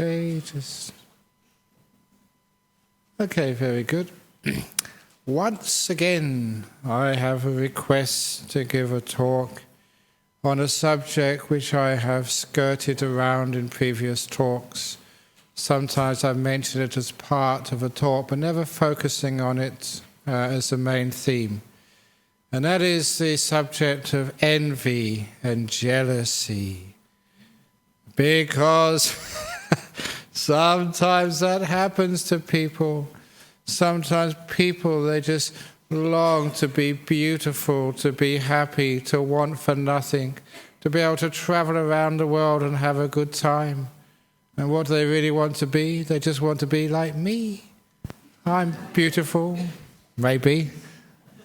Okay, Okay, very good. Once again, I have a request to give a talk on a subject which I have skirted around in previous talks. Sometimes I've mentioned it as part of a talk, but never focusing on it as the main theme. And that is the subject of envy and jealousy. Because sometimes that happens to people. Sometimes people, they just long to be beautiful, to be happy, to want for nothing, to be able to travel around the world and have a good time. And what do they really want to be? They just want to be like me. I'm beautiful, maybe.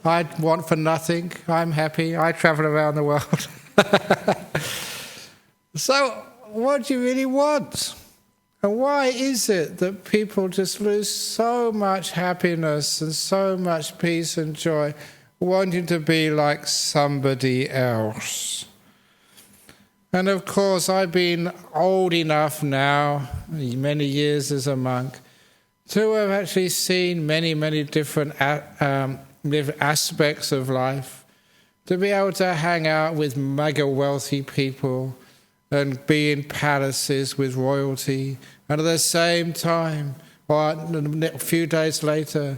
I want for nothing. I'm happy. I travel around the world. So, what do you really want? And why is it that people just lose so much happiness and so much peace and joy wanting to be like somebody else? And of course, I've been old enough now, many years as a monk, to have actually seen many different aspects of life, to be able to hang out with mega wealthy people and be in palaces with royalty, and at the same time, or a few days later,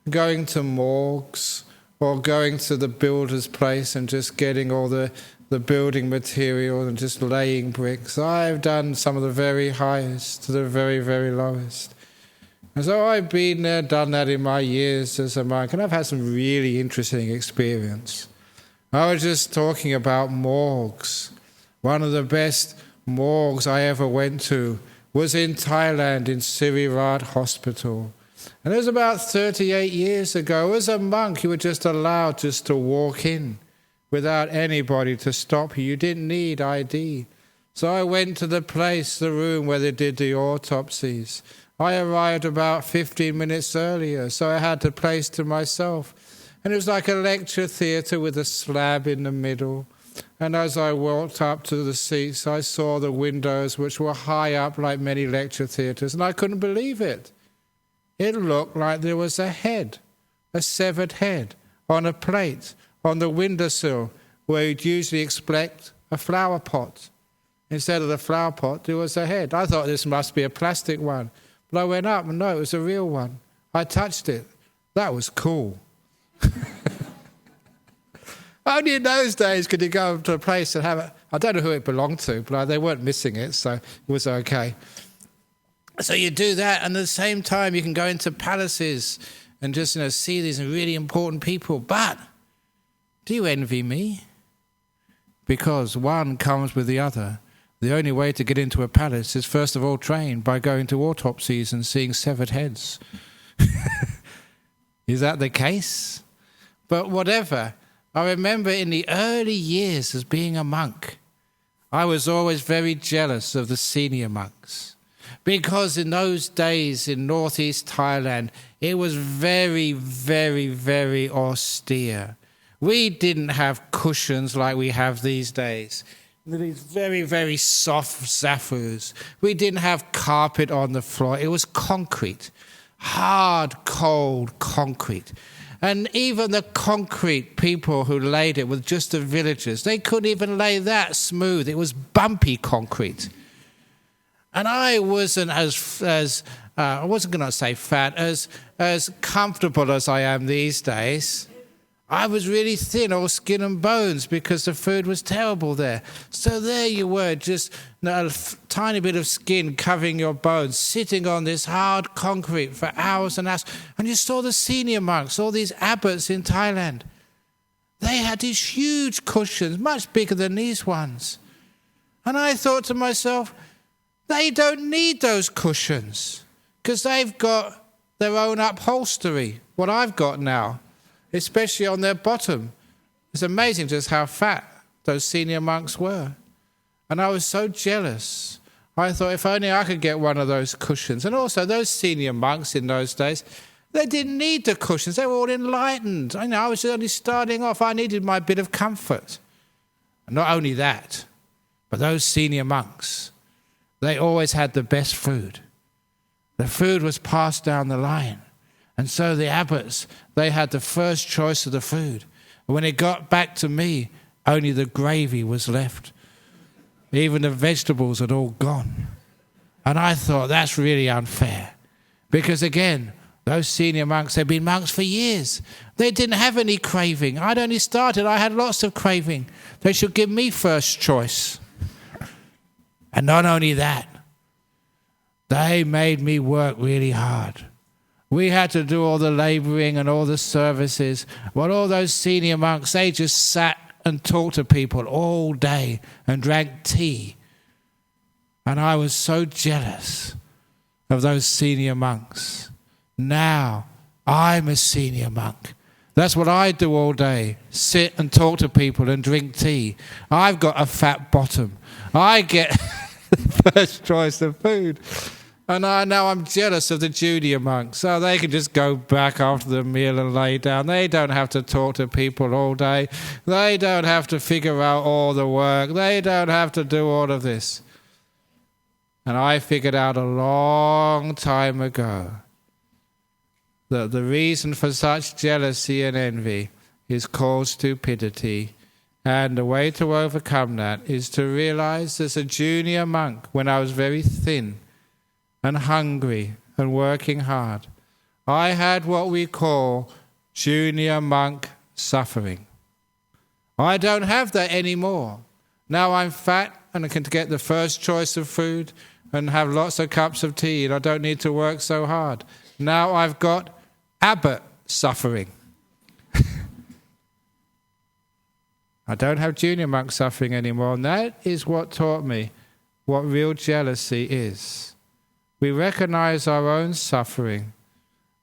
going to morgues or going to the builder's place and just getting all the building material and just laying bricks. I've done some of the very highest to the very lowest. And so I've been there, done that in my years as a monk, and I've had some really interesting experience. I was just talking about morgues. One of the best morgues I ever went to was in Thailand, in Sirirat Hospital. And it was about 38 years ago. As a monk, you were just allowed just to walk in without anybody to stop you. You didn't need ID. So I went to the place, the room where they did the autopsies. I arrived about 15 minutes earlier, so I had the place to myself. And it was like a lecture theatre with a slab in the middle. And as I walked up to the seats, I saw the windows, which were high up like many lecture theatres, and I couldn't believe it. It looked like there was a head, a severed head, on a plate, on the windowsill, where you'd usually expect a flower pot. Instead of the flower pot, there was a head. I thought this must be a plastic one. But I went up, and no, it was a real one. I touched it. That was cool. Only in those days could you go to a place and have it. I don't know who it belonged to, but they weren't missing it, so it was okay. So you do that, and at the same time you can go into palaces and just see these really important people. But do you envy me? Because one comes with the other. The only way to get into a palace is first of all trained by going to autopsies and seeing severed heads. Is that the case? But whatever. I remember in the early years as being a monk, I was always very jealous of the senior monks. Because in those days in northeast Thailand, it was very austere. We didn't have cushions like we have these days. These very soft zafus. We didn't have carpet on the floor. It was concrete. Hard, cold concrete. And even the concrete people who laid it were just the villagers. They couldn't even lay that smooth. It was bumpy concrete. And I wasn't I wasn't going to say fat, as comfortable as I am these days. I was really thin, all skin and bones, because the food was terrible there. So there you were, just a tiny bit of skin covering your bones, sitting on this hard concrete for hours and hours. And you saw the senior monks, all these abbots in Thailand. They had these huge cushions, much bigger than these ones. And I thought to myself, they don't need those cushions, because they've got their own upholstery, what I've got now. Especially on their bottom. It's amazing just how fat those senior monks were. And I was so jealous. I thought if only I could get one of those cushions. And also those senior monks in those days, they didn't need the cushions. They were all enlightened. I was only starting off. I needed my bit of comfort. And not only that, but those senior monks, they always had the best food. The food was passed down the line. And so the abbots, they had the first choice of the food. And when it got back to me, only the gravy was left. Even the vegetables had all gone. And I thought, that's really unfair. Because again, those senior monks, they'd been monks for years. They didn't have any craving. I'd only started. I had lots of craving. They should give me first choice. And not only that, they made me work really hard. We had to do all the labouring and all the services. Well, all those senior monks, they just sat and talked to people all day and drank tea. And I was so jealous of those senior monks. Now, I'm a senior monk. That's what I do all day, sit and talk to people and drink tea. I've got a fat bottom. I get the first choice of food. And now I'm jealous of the junior monks. So they can just go back after the meal and lay down. They don't have to talk to people all day. They don't have to figure out all the work. They don't have to do all of this. And I figured out a long time ago that the reason for such jealousy and envy is called stupidity. And the way to overcome that is to realize as a junior monk, when I was very thin and hungry and working hard, I had what we call junior monk suffering. I don't have that anymore. Now I'm fat and I can get the first choice of food and have lots of cups of tea, and I don't need to work so hard. Now I've got abbot suffering. I don't have junior monk suffering anymore, and that is what taught me what real jealousy is. We recognize our own suffering,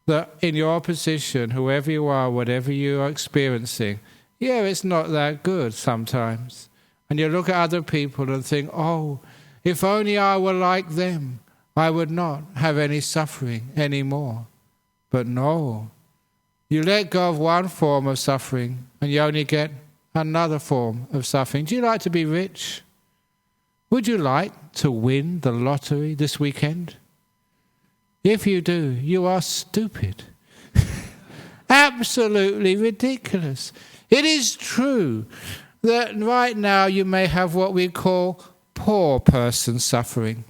that in your position, whoever you are, whatever you are experiencing, yeah, it's not that good sometimes. And you look at other people and think, oh, if only I were like them, I would not have any suffering anymore. But no, you let go of one form of suffering and you only get another form of suffering. Do you like to be rich? Would you like to win the lottery this weekend? If you do, you are stupid. Absolutely ridiculous. It is true that right now you may have what we call poor person suffering.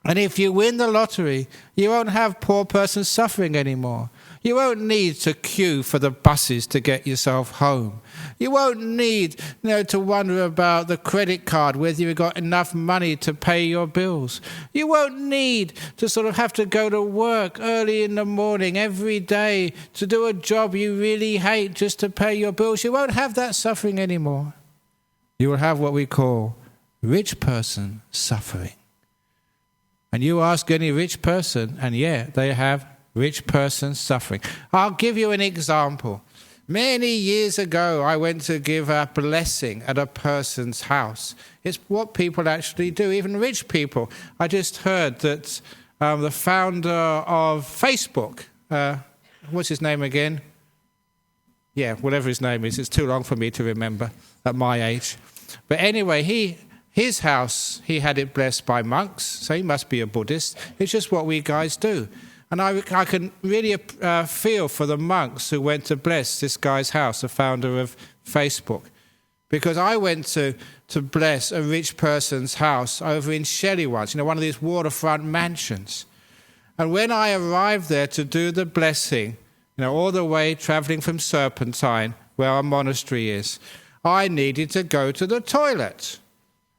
And if you win the lottery, you won't have poor person suffering anymore. You won't need to queue for the buses to get yourself home. You won't need to wonder about the credit card, whether you've got enough money to pay your bills. You won't need to sort of have to go to work early in the morning every day to do a job you really hate just to pay your bills. You won't have that suffering anymore. You will have what we call rich person suffering. And you ask any rich person, and yeah, they have rich person suffering. I'll give you an example. Many years ago, I went to give a blessing at a person's house. It's what people actually do, even rich people. I just heard that the founder of Facebook, what's his name again? Yeah, whatever his name is. It's too long for me to remember at my age. But anyway, his house, he had it blessed by monks, so he must be a Buddhist. It's just what we guys do. And I can really feel for the monks who went to bless this guy's house, the founder of Facebook. Because I went to bless a rich person's house over in Shelley once, one of these waterfront mansions. And when I arrived there to do the blessing, all the way travelling from Serpentine, where our monastery is, I needed to go to the toilet.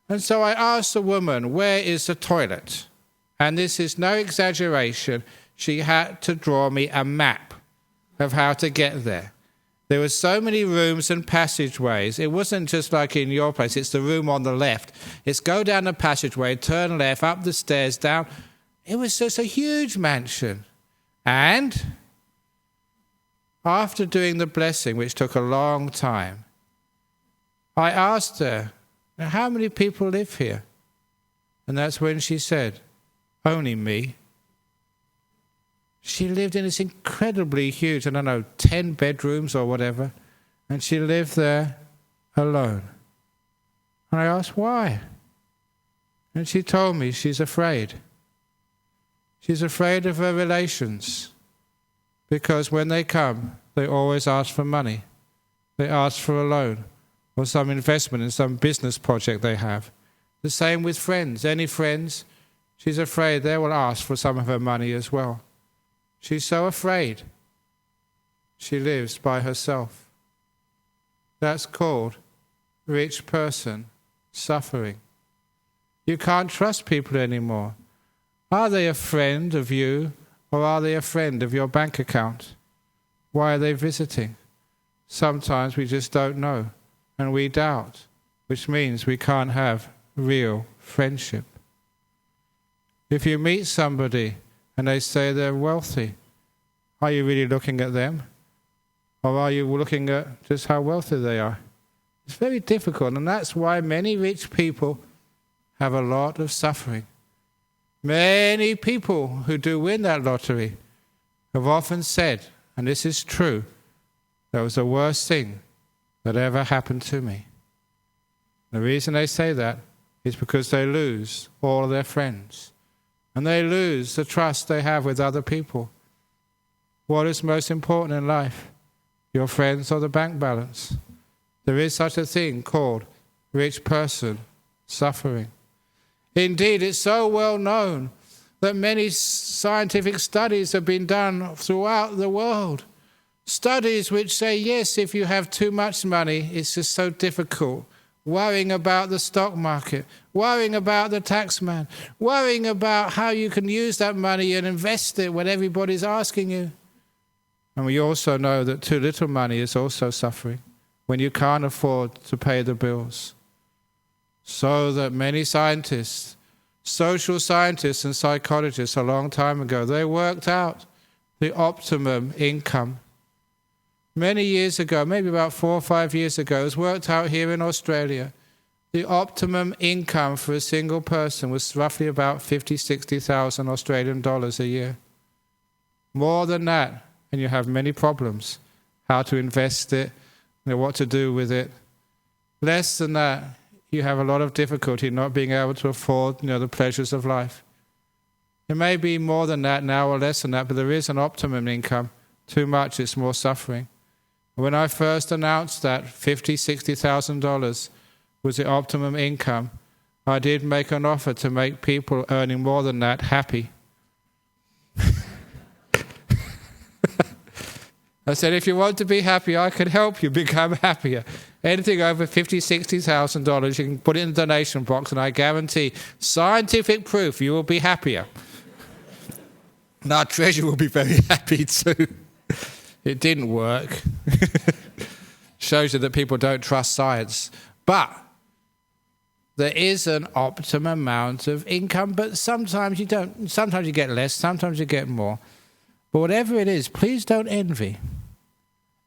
And so I asked the woman, where is the toilet? And this is no exaggeration. She had to draw me a map of how to get there. There were so many rooms and passageways. It wasn't just like in your place. It's the room on the left. It's go down the passageway, turn left, up the stairs, down. It was just a huge mansion. And after doing the blessing, which took a long time, I asked her, now, how many people live here? And that's when she said, only me. She lived in this incredibly huge, 10 bedrooms or whatever, and she lived there alone. And I asked, why? And she told me she's afraid. She's afraid of her relations because when they come, they always ask for money. They ask for a loan or some investment in some business project they have. The same with friends. Any friends, she's afraid they will ask for some of her money as well. She's so afraid. She lives by herself. That's called rich person suffering. You can't trust people anymore. Are they a friend of you or are they a friend of your bank account? Why are they visiting? Sometimes we just don't know and we doubt, which means we can't have real friendship. If you meet somebody and they say they're wealthy, are you really looking at them? Or are you looking at just how wealthy they are? It's very difficult, and that's why many rich people have a lot of suffering. Many people who do win that lottery have often said, and this is true, that was the worst thing that ever happened to me. The reason they say that is because they lose all of their friends. And they lose the trust they have with other people. What is most important in life? Your friends or the bank balance? There is such a thing called rich person suffering. Indeed, it's so well known that many scientific studies have been done throughout the world. Studies which say, yes, if you have too much money, it's just so difficult. Worrying about the stock market, worrying about the tax man, worrying about how you can use that money and invest it when everybody's asking you. And we also know that too little money is also suffering, when you can't afford to pay the bills. So that many scientists, social scientists and psychologists a long time ago, they worked out the optimum income. Many years ago, maybe about 4 or 5 years ago, it was worked out here in Australia. The optimum income for a single person was roughly about 60,000 Australian dollars a year. More than that, and you have many problems. How to invest it, what to do with it. Less than that, you have a lot of difficulty not being able to afford the pleasures of life. It may be more than that now or less than that, but there is an optimum income. Too much, it's more suffering. When I first announced that $60,000 was the optimum income, I did make an offer to make people earning more than that happy. I said, if you want to be happy, I can help you become happier. Anything over $60,000, you can put it in the donation box, and I guarantee scientific proof you will be happier. And our treasurer will be very happy too. It didn't work. Shows you that people don't trust science. But there is an optimum amount of income, but sometimes you don't. Sometimes you get less, sometimes you get more. But whatever it is, please don't envy.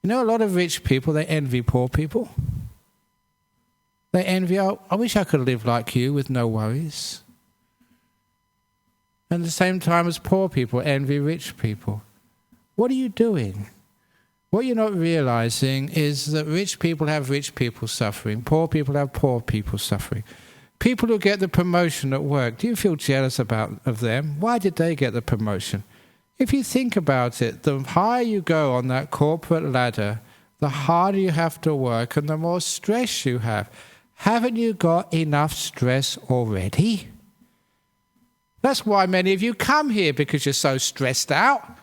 A lot of rich people, they envy poor people. They envy, oh, I wish I could live like you with no worries. And at the same time as poor people envy rich people. What are you doing? What you're not realizing is that rich people have rich people suffering. Poor people have poor people suffering. People who get the promotion at work, do you feel jealous of them? Why did they get the promotion? If you think about it, the higher you go on that corporate ladder, the harder you have to work and the more stress you have. Haven't you got enough stress already? That's why many of you come here, because you're so stressed out.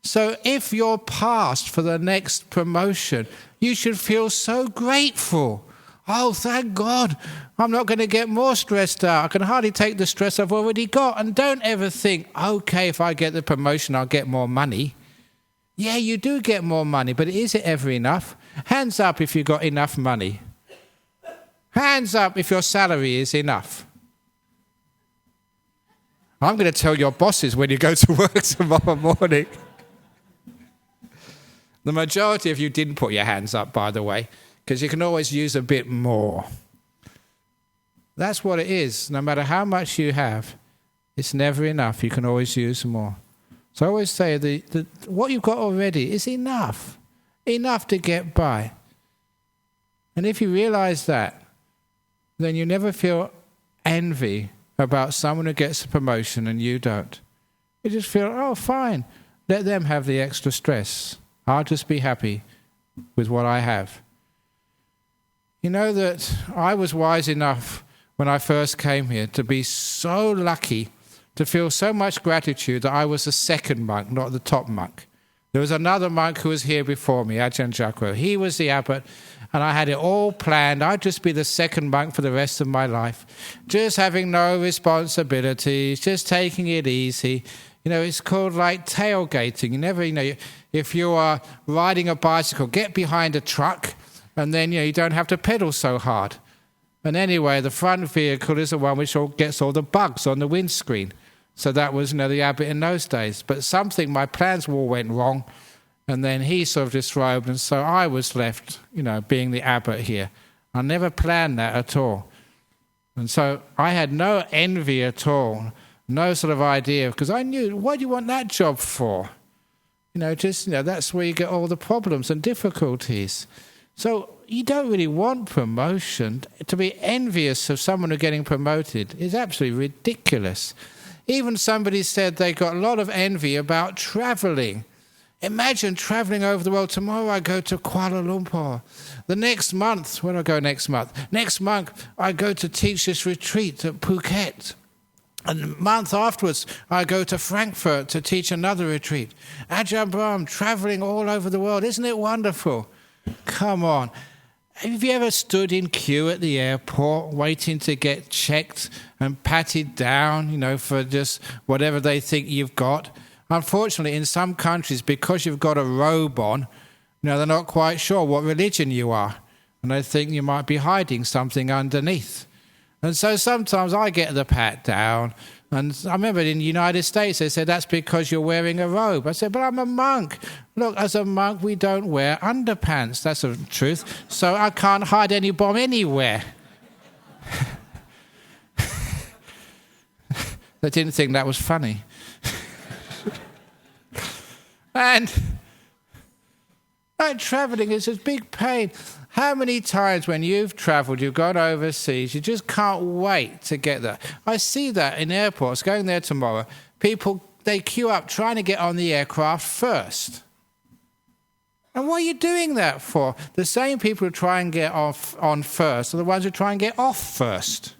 So if you're passed for the next promotion, you should feel so grateful. Oh, thank God, I'm not going to get more stressed out. I can hardly take the stress I've already got. And don't ever think, okay, if I get the promotion, I'll get more money. Yeah, you do get more money, but is it ever enough? Hands up if you've got enough money. Hands up if your salary is enough. I'm going to tell your bosses when you go to work tomorrow morning. The majority of you didn't put your hands up, by the way, because you can always use a bit more. That's what it is. No matter how much you have, it's never enough. You can always use more. So I always say what you've got already is enough. Enough to get by. And if you realize that, then you never feel envy about someone who gets a promotion and you don't. You just feel, oh, fine, let them have the extra stress. I'll just be happy with what I have. You know that I was wise enough when I first came here to be so lucky, to feel so much gratitude that I was the second monk, not the top monk. There was another monk who was here before me, Ajahn Brahm. He was the abbot, and I had it all planned. I'd just be the second monk for the rest of my life, just having no responsibilities, just taking it easy. You know, it's called like tailgating. You never, if you are riding a bicycle, get behind a truck, and then, you don't have to pedal so hard. And anyway, the front vehicle is the one which gets all the bugs on the windscreen. So that was, the abbot in those days. But my plans all went wrong, and then he sort of disrobed, and so I was left, being the abbot here. I never planned that at all. And so I had no envy at all, no sort of idea, because I knew, what do you want that job for? That's where you get all the problems and difficulties. So you don't really want promotion. To be envious of someone who's getting promoted is absolutely ridiculous. Even somebody said they got a lot of envy about traveling. Imagine traveling over the world. Tomorrow I go to Kuala Lumpur. The next month, where do I go next month? Next month I go to teach this retreat at Phuket. And the month afterwards I go to Frankfurt to teach another retreat. Ajahn Brahm traveling all over the world. Isn't it wonderful? Come on. Have you ever stood in queue at the airport waiting to get checked and patted down, for just whatever they think you've got? Unfortunately, in some countries, because you've got a robe on, they're not quite sure what religion you are. And they think you might be hiding something underneath. And so sometimes I get the pat down. And I remember in the United States, they said, that's because you're wearing a robe. I said, but I'm a monk. Look, as a monk, we don't wear underpants. That's the truth. So I can't hide any bomb anywhere. They didn't think that was funny. And traveling is a big pain. How many times when you've travelled, you've gone overseas, you just can't wait to get there. I see that in airports, going there tomorrow, people, they queue up trying to get on the aircraft first. And what are you doing that for? The same people who try and get on first are the ones who try and get off first.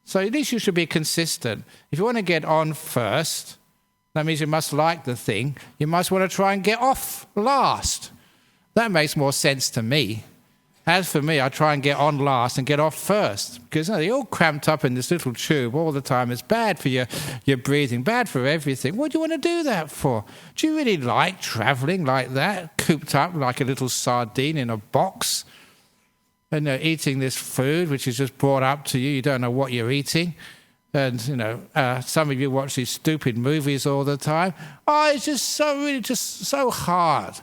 So at least you should be consistent. If you want to get on first, that means you must like the thing. You must want to try and get off last. That makes more sense to me. As for me, I try and get on last and get off first. Because you're all cramped up in this little tube all the time. It's bad for your breathing, bad for everything. What do you want to do that for? Do you really like travelling like that, cooped up like a little sardine in a box? And eating this food which is just brought up to you. You don't know what you're eating. And, some of you watch these stupid movies all the time. Oh, it's just so hard.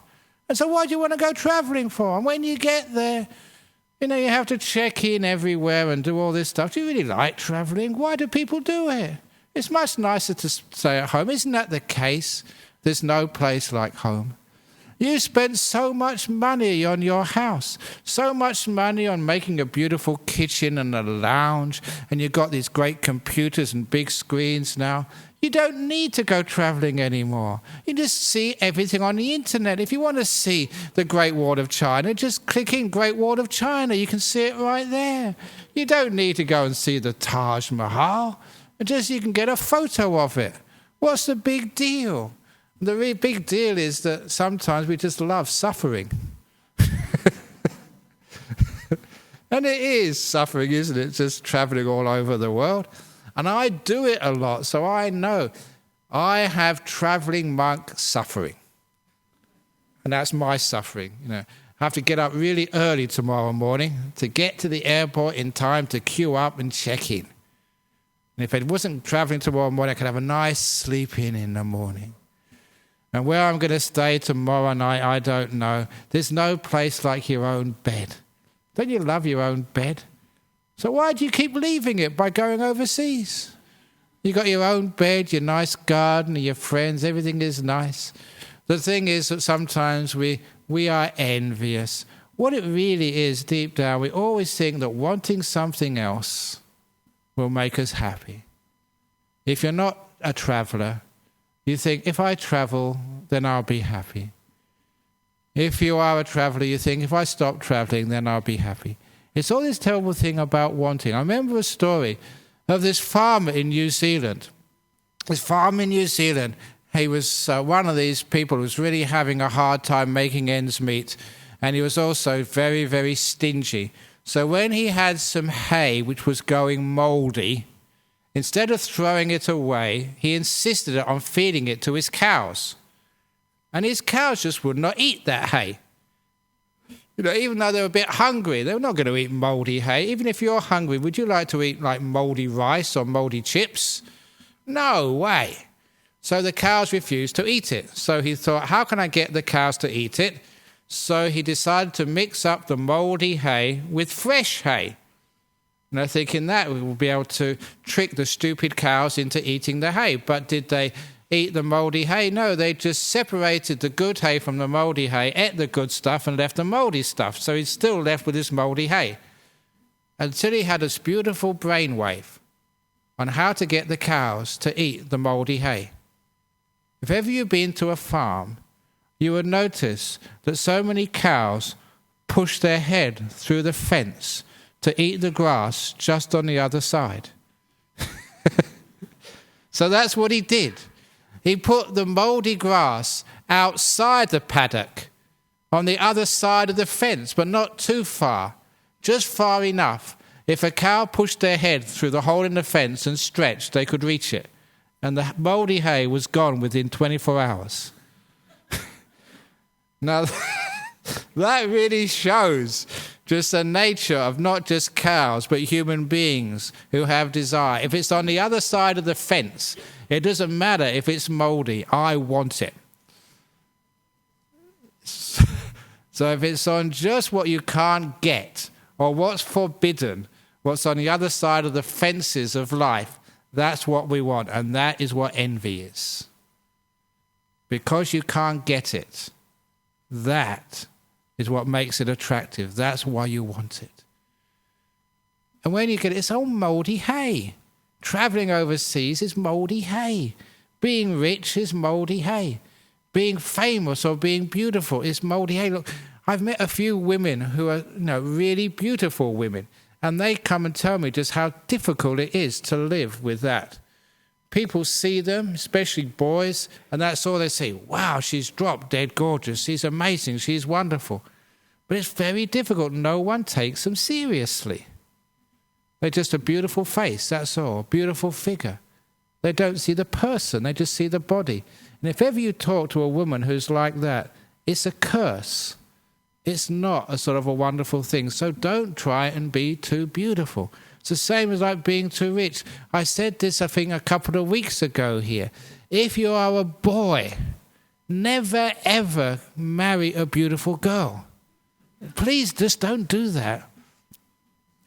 And so why do you want to go travelling for? And when you get there, you have to check in everywhere and do all this stuff. Do you really like travelling? Why do people do it? It's much nicer to stay at home. Isn't that the case? There's no place like home. You spent so much money on your house, so much money on making a beautiful kitchen and a lounge, and you've got these great computers and big screens now. You don't need to go travelling anymore. You just see everything on the internet. If you want to see the Great Wall of China, just click in Great Wall of China. You can see it right there. You don't need to go and see the Taj Mahal. You can get a photo of it. What's the big deal? The really big deal is that sometimes we just love suffering. And it is suffering, isn't it? Just travelling all over the world. And I do it a lot, so I know I have travelling monk suffering. And that's my suffering. I have to get up really early tomorrow morning to get to the airport in time to queue up and check in. And if I wasn't travelling tomorrow morning, I could have a nice sleep in the morning. And where I'm going to stay tomorrow night, I don't know. There's no place like your own bed. Don't you love your own bed? So why do you keep leaving it by going overseas? You got your own bed, your nice garden, your friends, everything is nice. The thing is that sometimes we are envious. What it really is deep down, we always think that wanting something else will make us happy. If you're not a traveller, you think, if I travel, then I'll be happy. If you are a traveller, you think, if I stop travelling, then I'll be happy. It's all this terrible thing about wanting. I remember a story of this farmer in New Zealand. This farmer in New Zealand, he was one of these people who was really having a hard time making ends meet, and he was also very, very stingy. So when he had some hay which was going mouldy, instead of throwing it away, he insisted on feeding it to his cows. And his cows just would not eat that hay. Even though they were a bit hungry, they were not going to eat mouldy hay. Even if you're hungry, would you like to eat like mouldy rice or mouldy chips? No way. So the cows refused to eat it. So he thought, how can I get the cows to eat it? So he decided to mix up the mouldy hay with fresh hay. Thinking that we will be able to trick the stupid cows into eating the hay. But did they eat the mouldy hay? No, they just separated the good hay from the mouldy hay, ate the good stuff and left the mouldy stuff. So he's still left with this mouldy hay. Until he had this beautiful brainwave on how to get the cows to eat the mouldy hay. If ever you've been to a farm, you would notice that so many cows push their head through the fence to eat the grass just on the other side. So that's what he did. He put the mouldy grass outside the paddock, on the other side of the fence, but not too far, just far enough. If a cow pushed their head through the hole in the fence and stretched, they could reach it. And the mouldy hay was gone within 24 hours. Now, that really shows just the nature of not just cows, but human beings who have desire. If it's on the other side of the fence, it doesn't matter if it's mouldy. I want it. So if it's on just what you can't get, or what's forbidden, what's on the other side of the fences of life, that's what we want. And that is what envy is. Because you can't get it, that is what makes it attractive. That's why you want it. And when you get it, it's all mouldy hay. Travelling overseas is mouldy hay. Being rich is mouldy hay. Being famous or being beautiful is mouldy hay. Look, I've met a few women who are, really beautiful women, and they come and tell me just how difficult it is to live with that. People see them, especially boys, and that's all they say. Wow, she's drop dead gorgeous. She's amazing. She's wonderful. But it's very difficult. No one takes them seriously. They're just a beautiful face, that's all. A beautiful figure. They don't see the person. They just see the body. And if ever you talk to a woman who's like that, it's a curse. It's not a sort of a wonderful thing. So don't try and be too beautiful. It's the same as like being too rich. I said this, I think, a couple of weeks ago here. If you are a boy, never ever marry a beautiful girl. Please just don't do that.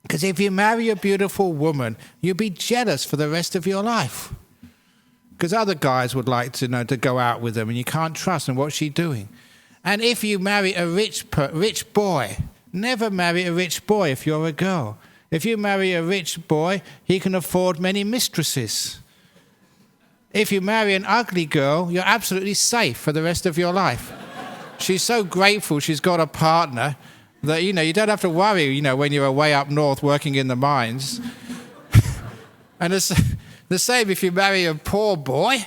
Because if you marry a beautiful woman, you'll be jealous for the rest of your life. Because other guys would like to go out with them, and you can't trust them. What's she doing? And if you marry a rich boy, never marry a rich boy if you're a girl. If you marry a rich boy, he can afford many mistresses. If you marry an ugly girl, you're absolutely safe for the rest of your life. She's so grateful she's got a partner that, you don't have to worry, when you're away up north working in the mines. And it's the same if you marry a poor boy.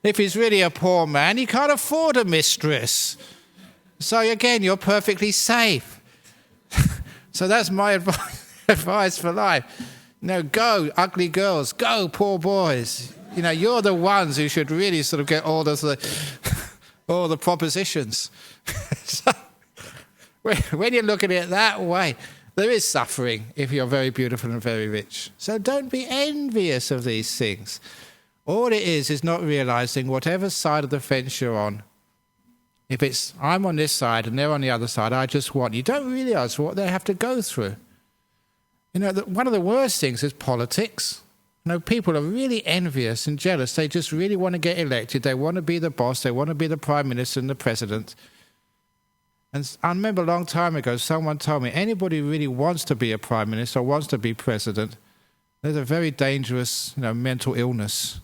If he's really a poor man, he can't afford a mistress. So again, you're perfectly safe. So that's my advice for life. Go, ugly girls. Go, poor boys. You're the ones who should really sort of get all the propositions. So, when you look at it that way, there is suffering if you're very beautiful and very rich. So don't be envious of these things. All it is not realizing whatever side of the fence you're on. If it's, I'm on this side and they're on the other side, I just want. You don't realize what they have to go through. One of the worst things is politics. People are really envious and jealous. They just really want to get elected. They want to be the boss. They want to be the prime minister and the president. And I remember a long time ago, someone told me, anybody who really wants to be a prime minister or wants to be president, There's a very dangerous, mental illness,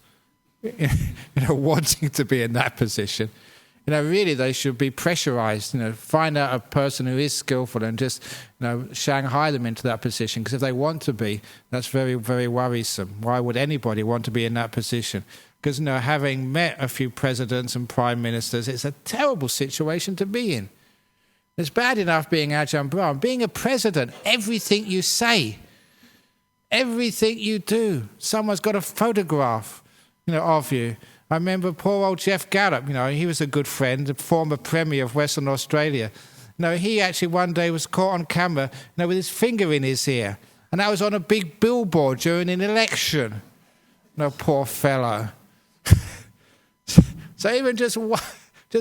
wanting to be in that position. Really they should be pressurized, find out a person who is skillful and just, Shanghai them into that position. Because if they want to be, that's very, very worrisome. Why would anybody want to be in that position? Because, having met a few presidents and prime ministers, it's a terrible situation to be in. It's bad enough being Ajahn Brahm. Being a president, everything you say, everything you do, someone's got a photograph, of you. I remember poor old Jeff Gallup, he was a good friend, the former Premier of Western Australia. He actually one day was caught on camera, with his finger in his ear. And that was on a big billboard during an election. Poor fellow. So even just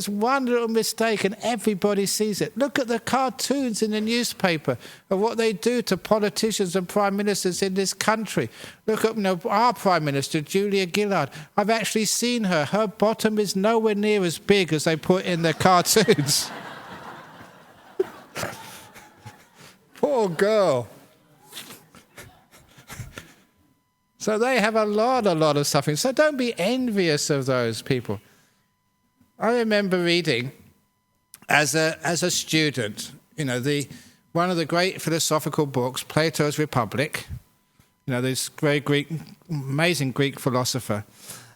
one little mistake and everybody sees it. Look at the cartoons in the newspaper of what they do to politicians and prime ministers in this country. Look at our Prime Minister, Julia Gillard. I've actually seen her. Her bottom is nowhere near as big as they put in the cartoons. Poor girl. So they have a lot of suffering. So don't be envious of those people. I remember reading as a student, one of the great philosophical books, Plato's Republic. This very amazing Greek philosopher.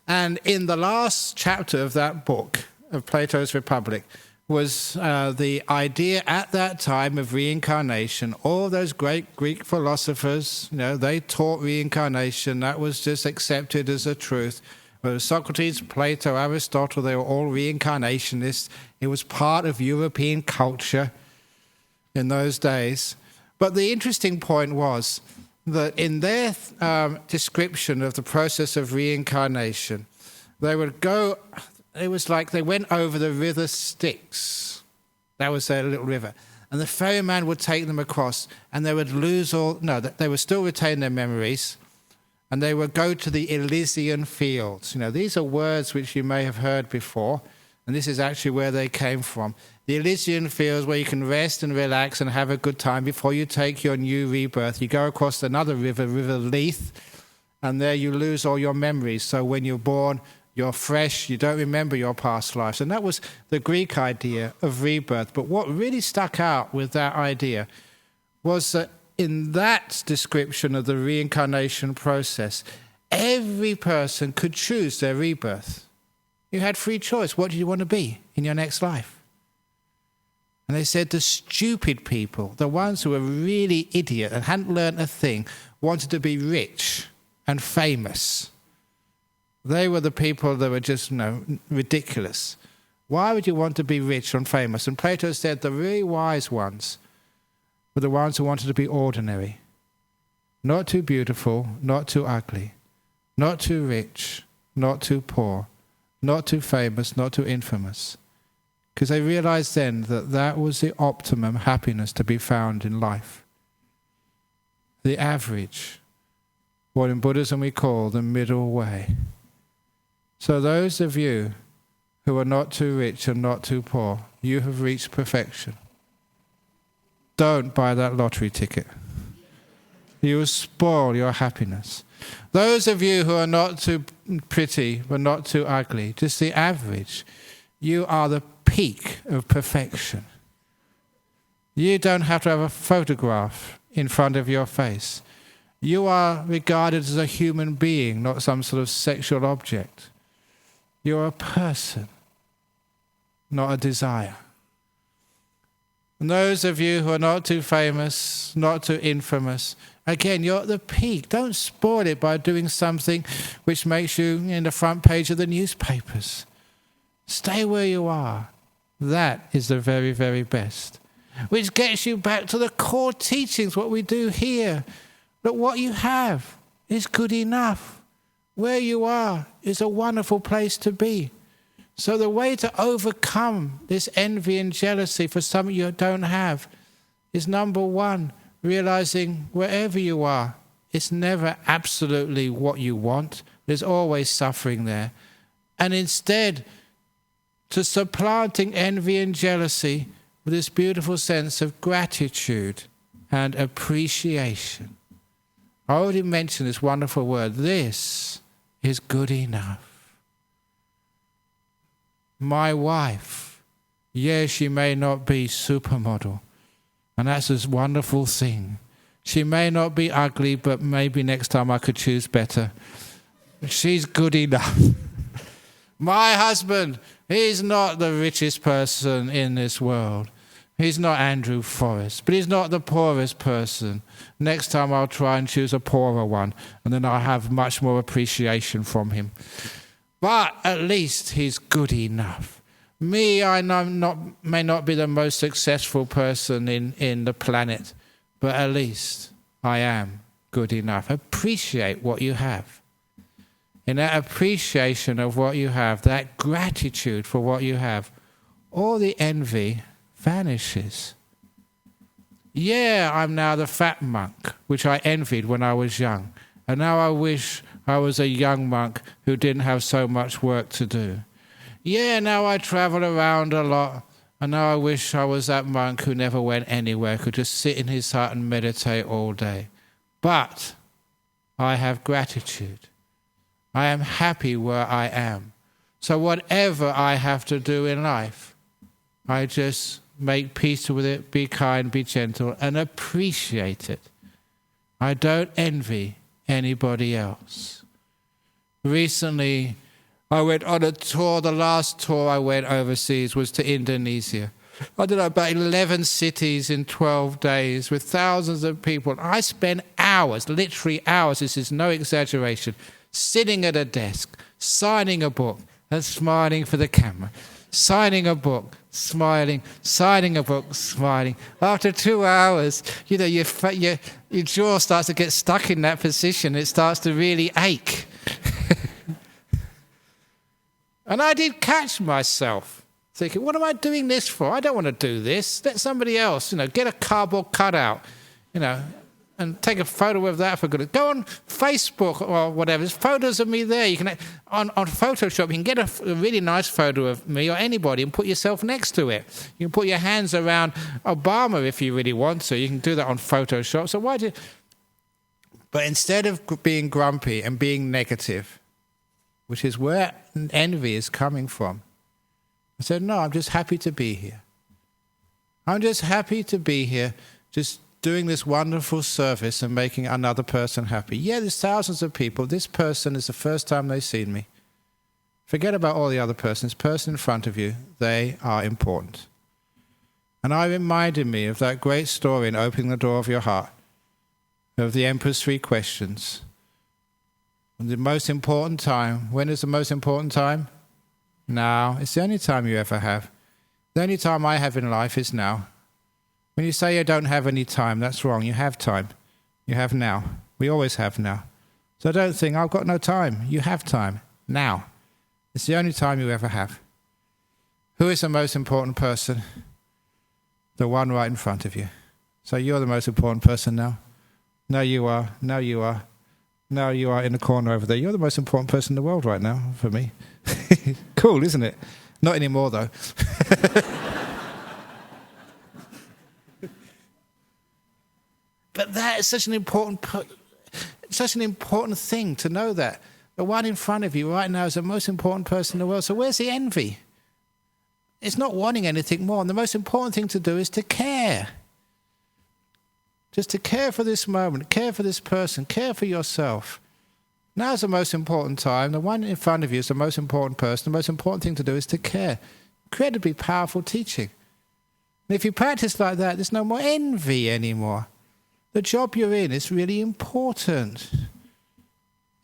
And in the last chapter of that book, of Plato's Republic, was the idea at that time of reincarnation. All those great Greek philosophers, they taught reincarnation. That was just accepted as a truth. Socrates, Plato, Aristotle, they were all reincarnationists. It was part of European culture in those days. But the interesting point was that in their description of the process of reincarnation, they would go, it was like they went over the river Styx. That was their little river. And the ferryman would take them across, and they would they would still retain their memories, and they would go to the Elysian fields. These are words which you may have heard before, and this is actually where they came from. The Elysian fields, where you can rest and relax and have a good time before you take your new rebirth. You go across another river, River Leith, and there you lose all your memories. So when you're born, you're fresh, you don't remember your past lives. And that was the Greek idea of rebirth. But what really stuck out with that idea was that in that description of the reincarnation process, every person could choose their rebirth. You had free choice. What do you want to be in your next life? And they said the stupid people, the ones who were really idiot and hadn't learned a thing, wanted to be rich and famous. They were the people that were just, ridiculous. Why would you want to be rich and famous? And Plato said the really wise ones were the ones who wanted to be ordinary. Not too beautiful, not too ugly, not too rich, not too poor, not too famous, not too infamous. Because they realized then that that was the optimum happiness to be found in life. The average, what in Buddhism we call the middle way. So those of you who are not too rich and not too poor, you have reached perfection. Don't buy that lottery ticket. You will spoil your happiness. Those of you who are not too pretty but not too ugly, just the average, you are the peak of perfection. You don't have to have a photograph in front of your face. You are regarded as a human being, not some sort of sexual object. You're a person, not a desire. And those of you who are not too famous, not too infamous, again, you're at the peak. Don't spoil it by doing something which makes you in the front page of the newspapers. Stay where you are. That is the very, very best. Which gets you back to the core teachings, what we do here. That what you have is good enough. Where you are is a wonderful place to be. So the way to overcome this envy and jealousy for something you don't have is, number one, realizing wherever you are, it's never absolutely what you want. There's always suffering there. And instead, to supplanting envy and jealousy with this beautiful sense of gratitude and appreciation. I already mentioned this wonderful word. This is good enough. My wife, yes, she may not be supermodel, and that's a wonderful thing. She may not be ugly, but maybe next time I could choose better. She's good enough. My husband, he's not the richest person in this world. He's not Andrew Forrest, but he's not the poorest person. Next time I'll try and choose a poorer one, and then I'll have much more appreciation from him. But at least he's good enough. Me, I may not be the most successful person in the planet, but at least I am good enough. Appreciate what you have. In that appreciation of what you have, that gratitude for what you have, all the envy vanishes. Yeah, I'm now the fat monk, which I envied when I was young. And now I wish I was a young monk who didn't have so much work to do. Yeah, now I travel around a lot. And now I wish I was that monk who never went anywhere, could just sit in his hut and meditate all day. But I have gratitude. I am happy where I am. So whatever I have to do in life, I just make peace with it, be kind, be gentle, and appreciate it. I don't envy anybody else. Recently, I went on a tour. The last tour I went overseas was to Indonesia. I did about 11 cities in 12 days with thousands of people. I spent hours, literally hours, this is no exaggeration, sitting at a desk, signing a book and smiling for the camera. Signing a book, smiling, signing a book, smiling. After 2 hours, your jaw starts to get stuck in that position. It starts to really ache. And I did catch myself thinking, what am I doing this for? I don't want to do this. Let somebody else, get a cardboard cutout, and take a photo of that for good. Go on Facebook or whatever. There's photos of me there. You can on Photoshop, you can get a really nice photo of me or anybody and put yourself next to it. You can put your hands around Obama if you really want to. You can do that on Photoshop. So why do? But instead of being grumpy and being negative, which is where envy is coming from, I said, no, I'm just happy to be here. I'm just happy to be here, just doing this wonderful service and making another person happy. Yeah, there's thousands of people. This person is the first time they've seen me. Forget about all the other persons. Person in front of you, they are important. And I reminded me of that great story in Opening the Door of Your Heart, of the Emperor's 3 questions. And the most important time, when is the most important time? Now. It's the only time you ever have. The only time I have in life is now. When you say you don't have any time, that's wrong. You have time. You have now. We always have now. So don't think, I've got no time. You have time. Now. It's the only time you ever have. Who is the most important person? The one right in front of you. So you're the most important person now. No, you are. No, you are. No, you are in the corner over there. You're the most important person in the world right now, for me. Cool, isn't it? Not anymore, though. But that is such an important thing to know that. The one in front of you right now is the most important person in the world. So where's the envy? It's not wanting anything more. And the most important thing to do is to care. Just to care for this moment, care for this person, care for yourself. Now's the most important time. The one in front of you is the most important person. The most important thing to do is to care. Incredibly powerful teaching. And if you practice like that, there's no more envy anymore. The job you're in is really important.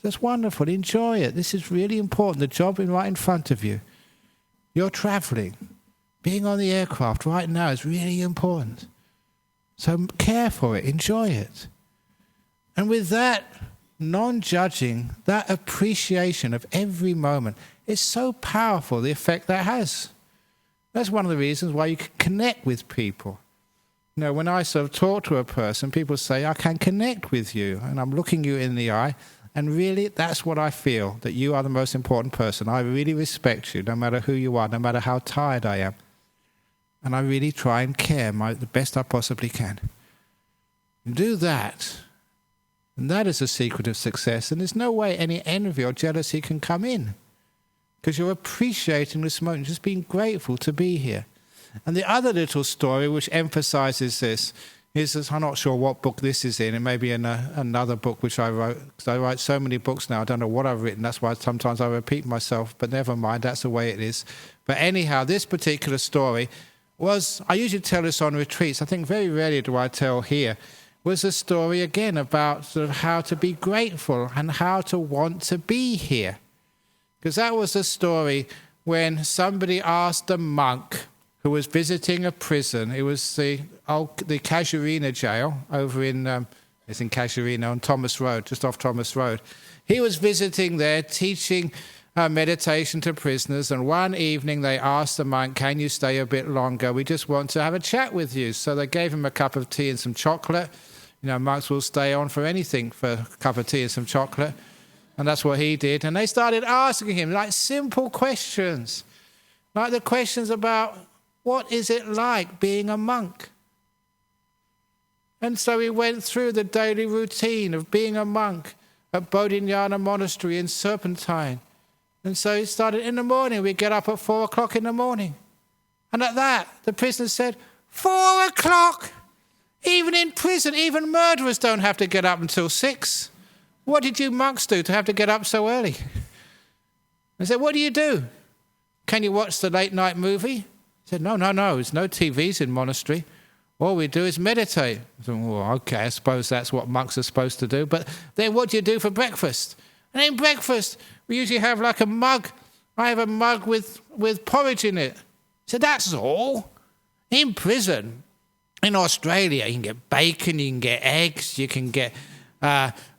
That's wonderful. Enjoy it. This is really important. The job right in front of you. You're traveling. Being on the aircraft right now is really important. So care for it. Enjoy it. And with that non-judging, that appreciation of every moment, it's so powerful, the effect that has. That's one of the reasons why you can connect with people. When I sort of talk to a person, people say, I can connect with you, and I'm looking you in the eye, and really that's what I feel, that you are the most important person. I really respect you, no matter who you are, no matter how tired I am. And I really try and care the best I possibly can. Do that, And that is the secret of success. And there's no way any envy or jealousy can come in, because you're appreciating this moment, just being grateful to be here. And the other little story which emphasizes this is, I'm not sure what book this is in. It may be in another book which I wrote, because I write so many books now, I don't know what I've written. That's why sometimes I repeat myself, but never mind, that's the way it is. But anyhow, this particular story was, I usually tell this on retreats, I think very rarely do I tell here, was a story again about sort of how to be grateful and how to want to be here. Because that was a story when somebody asked a monk who was visiting a prison. It was the Casuarina jail over in, it's in Casuarina on Thomas Road, just off Thomas Road. He was visiting there, teaching meditation to prisoners, and one evening they asked the monk, can you stay a bit longer? We just want to have a chat with you. So they gave him a cup of tea and some chocolate. You know, monks will stay on for anything, for a cup of tea and some chocolate. And that's what he did. And they started asking him like simple questions, like the questions about what is it like being a monk? And so he went through the daily routine of being a monk at Bodhinyana Monastery in Serpentine. And so he started in the morning. We get up at 4 o'clock in the morning. And at that, the prisoner said, 4 o'clock? Even in prison, even murderers don't have to get up until 6. What did you monks do to have to get up so early? I said, what do you do? Can you watch the late night movie? He said, no, there's no TVs in monastery. All we do is meditate. I said, well, okay, I suppose that's what monks are supposed to do. But then what do you do for breakfast? And in breakfast, we usually have like a mug. I have a mug with porridge in it. So that's all. In prison, in Australia, you can get bacon, you can get eggs, you can get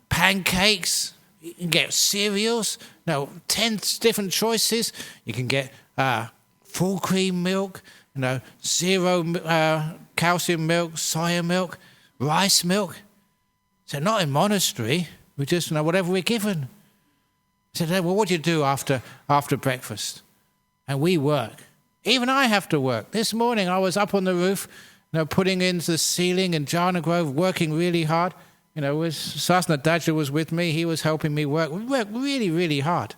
pancakes, you can get cereals, 10 different choices. You can get full cream milk, zero calcium milk, soya milk, rice milk. So not in monastery, we just whatever we're given. I said, well, what do you do after breakfast? And we work. Even I have to work. This morning I was up on the roof, putting in the ceiling in Jhana Grove, working really hard. Sasana Daja was with me. He was helping me work. We worked really, really hard.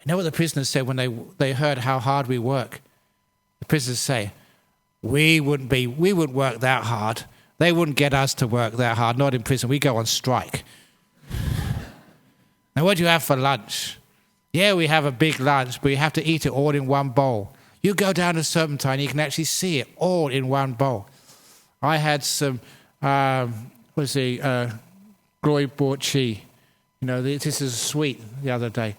You know what the prisoners said when they heard how hard we work? The prisoners say, we wouldn't work that hard. They wouldn't get us to work that hard, not in prison. We go on strike. Now, what do you have for lunch? Yeah, we have a big lunch, but you have to eat it all in one bowl. You go down to Serpentine, you can actually see it all in one bowl. I had some, glory bought chi. This is sweet the other day.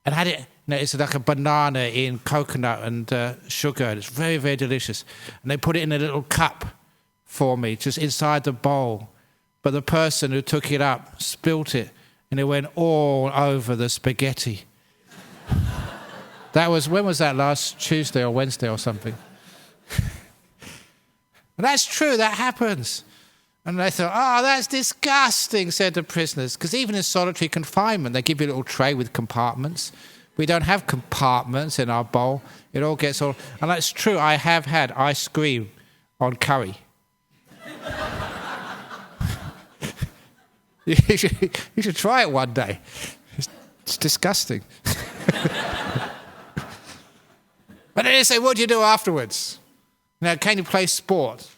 And had it, it's like a banana in coconut and sugar. It's very, very delicious. And they put it in a little cup for me, just inside the bowl. But the person who took it up spilt it, and it went all over the spaghetti. When was that, last Tuesday or Wednesday or something? And that's true, that happens. And they thought, that's disgusting, said the prisoners. Because even in solitary confinement, they give you a little tray with compartments. We don't have compartments in our bowl. It all gets all... And that's true, I have had ice cream on curry. You should try it one day. It's disgusting. But then they say, what do you do afterwards? Can you play sport?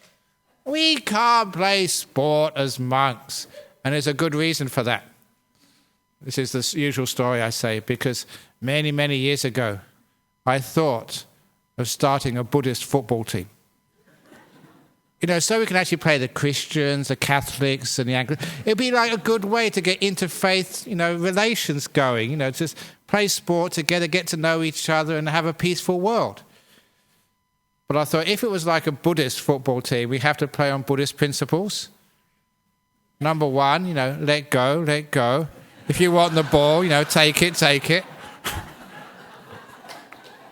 We can't play sport as monks. And there's a good reason for that. This is the usual story I say, because many, many years ago, I thought of starting a Buddhist football team. So we can actually play the Christians, the Catholics, and the Anglicans. It'd be like a good way to get interfaith, relations going. Just play sport together, get to know each other, and have a peaceful world. But I thought if it was like a Buddhist football team, we have to play on Buddhist principles. Number one, let go, let go. If you want the ball, take it.